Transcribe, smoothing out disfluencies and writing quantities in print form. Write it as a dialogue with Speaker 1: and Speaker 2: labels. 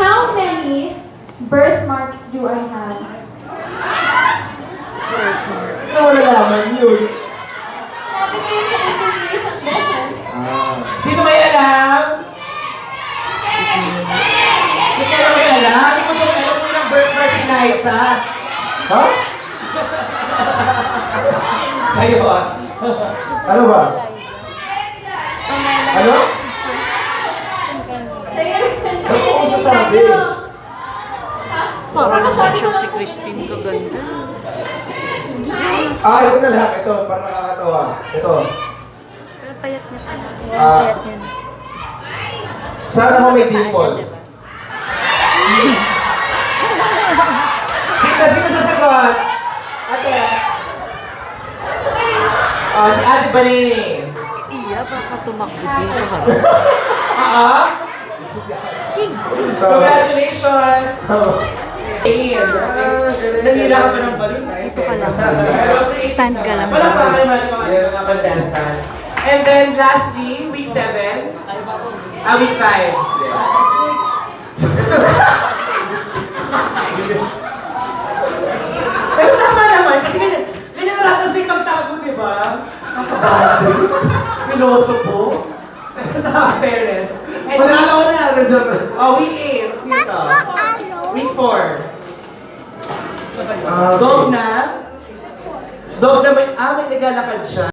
Speaker 1: How many birthmarks do I have?
Speaker 2: Ano wala naman yun?
Speaker 1: Sabi ko yun sa interview isang beses.
Speaker 2: Sino may alam? Sino may alam? Hindi ko doon alam kung ng birthmark ni Liza. Ha? Kayo ba? Ano ba? Ano?
Speaker 1: Sa'yo,
Speaker 2: Ano ko sasabi?
Speaker 3: Para naman siya si Christine kaganda.
Speaker 2: Ito na lang. Ito, para nakakatawa. Ito.
Speaker 3: Pero payat niya talaga.
Speaker 2: Payat niya. Sana mo may dimple. Sino sasagot? Ate. Si Ate Baling.
Speaker 3: Iya, baka tumakbo din sa harap.
Speaker 2: Congratulations! Nangira ka pa ng balon.
Speaker 3: Dito ka lang. Stand ka lang
Speaker 2: Wala
Speaker 3: dyan.
Speaker 2: pa kayo mga contestants. And then lastly, week 7. Week 5. Pero tama naman, kasi ganyan na lahat kasi magtago, di ba? Pilosopo. Fairness.
Speaker 4: Manalo ko na,
Speaker 2: Week 8. Sino to? Week 4. Dog na? Dog na may naglalakad siya.